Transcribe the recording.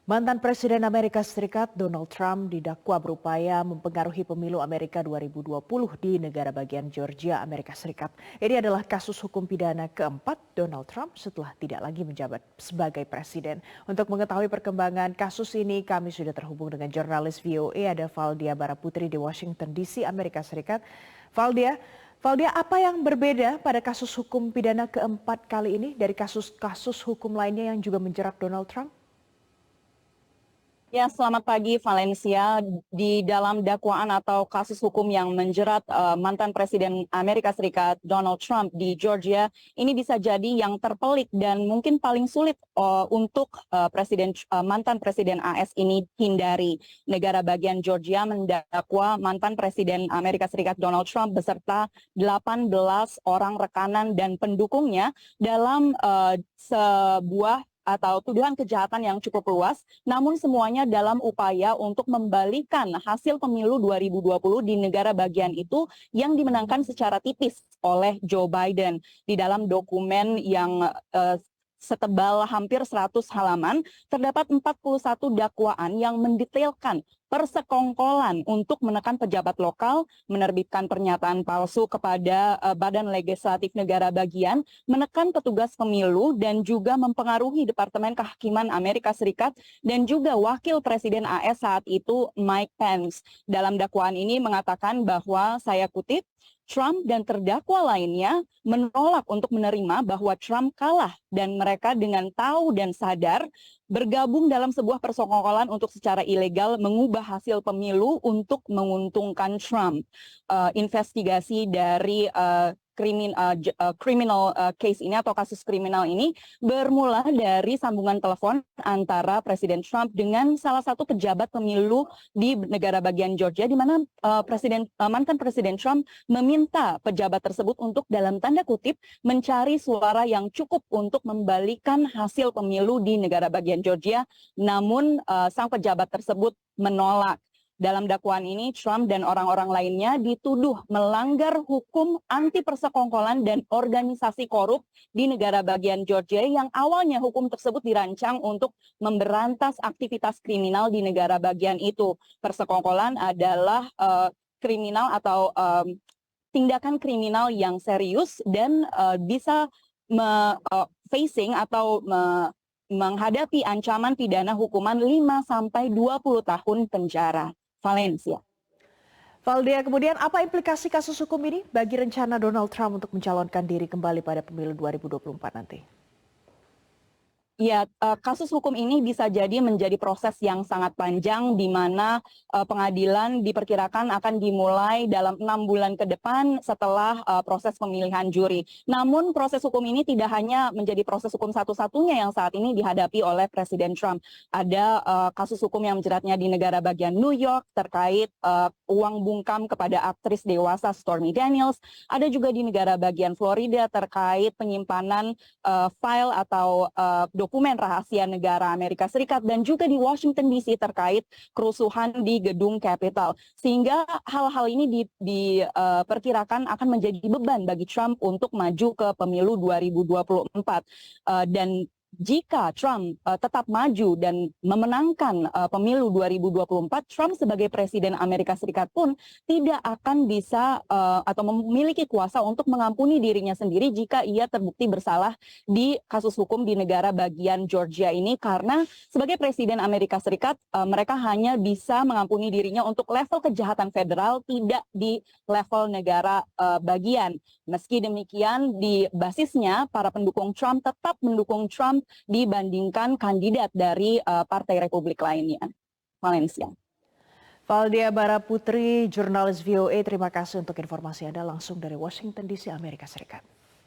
Mantan Presiden Amerika Serikat Donald Trump didakwa berupaya mempengaruhi pemilu Amerika 2020 di negara bagian Georgia, Amerika Serikat. Ini adalah kasus hukum pidana keempat Donald Trump setelah tidak lagi menjabat sebagai presiden. Untuk mengetahui perkembangan kasus ini, kami sudah terhubung dengan jurnalis VOA ada Valdia Baraputri di Washington DC, Amerika Serikat. Valdia, apa yang berbeda pada kasus hukum pidana keempat kali ini dari kasus-kasus hukum lainnya yang juga menjerat Donald Trump? Ya, selamat pagi Valencia. Di dalam dakwaan atau kasus hukum yang menjerat mantan Presiden Amerika Serikat Donald Trump di Georgia, ini bisa jadi yang terpelik dan mungkin paling sulit untuk mantan Presiden AS ini hindari. Negara bagian Georgia mendakwa mantan Presiden Amerika Serikat Donald Trump beserta 18 orang rekanan dan pendukungnya dalam sebuah atau tuduhan kejahatan yang cukup luas, namun semuanya dalam upaya untuk membalikan hasil pemilu 2020 di negara bagian itu yang dimenangkan secara tipis oleh Joe Biden. Di dalam dokumen yang setebal hampir 100 halaman, terdapat 41 dakwaan yang mendetailkan persekongkolan untuk menekan pejabat lokal, menerbitkan pernyataan palsu kepada badan legislatif negara bagian, menekan petugas pemilu, dan juga mempengaruhi Departemen Kehakiman Amerika Serikat, dan juga Wakil Presiden AS saat itu Mike Pence. Dalam dakwaan ini mengatakan bahwa, saya kutip, Trump dan terdakwa lainnya menolak untuk menerima bahwa Trump kalah dan mereka dengan tahu dan sadar bergabung dalam sebuah persekongkolan untuk secara ilegal mengubah hasil pemilu untuk menguntungkan Trump. Investigasi dari criminal case ini atau kasus kriminal ini bermula dari sambungan telepon antara Presiden Trump dengan salah satu pejabat pemilu di negara bagian Georgia, di mana mantan Presiden Trump meminta pejabat tersebut untuk dalam tanda kutip mencari suara yang cukup untuk membalikan hasil pemilu di negara bagian Georgia, namun sang pejabat tersebut menolak. Dalam dakwaan ini, Trump dan orang-orang lainnya dituduh melanggar hukum anti persekongkolan dan organisasi korup di negara bagian Georgia yang awalnya hukum tersebut dirancang untuk memberantas aktivitas kriminal di negara bagian itu. Persekongkolan adalah kriminal atau tindakan kriminal yang serius dan bisa facing atau menghadapi ancaman pidana hukuman 5-20 tahun penjara. Valencia. Valdia, kemudian apa implikasi kasus hukum ini bagi rencana Donald Trump untuk mencalonkan diri kembali pada pemilu 2024 nanti? Ya, kasus hukum ini bisa jadi menjadi proses yang sangat panjang di mana pengadilan diperkirakan akan dimulai dalam 6 bulan ke depan setelah proses pemilihan juri. Namun proses hukum ini tidak hanya menjadi proses hukum satu-satunya yang saat ini dihadapi oleh Presiden Trump. Ada kasus hukum yang menjeratnya di negara bagian New York terkait uang bungkam kepada aktris dewasa Stormy Daniels. Ada juga di negara bagian Florida terkait penyimpanan file atau dokumen rahasia negara Amerika Serikat, dan juga di Washington DC terkait kerusuhan di gedung Capitol. Sehingga hal-hal ini diperkirakan akan menjadi beban bagi Trump untuk maju ke pemilu 2024. Dan jika Trump tetap maju dan memenangkan pemilu 2024, Trump sebagai Presiden Amerika Serikat pun tidak akan bisa atau memiliki kuasa untuk mengampuni dirinya sendiri jika ia terbukti bersalah di kasus hukum di negara bagian Georgia ini, karena sebagai Presiden Amerika Serikat mereka hanya bisa mengampuni dirinya untuk level kejahatan federal, tidak di level negara bagian. Meski demikian, di basisnya para pendukung Trump tetap mendukung Trump dibandingkan kandidat dari partai Republik lainnya. Valencia. Valdia Baraputri, jurnalis VOA, terima kasih untuk informasi Anda langsung dari Washington DC, Amerika Serikat.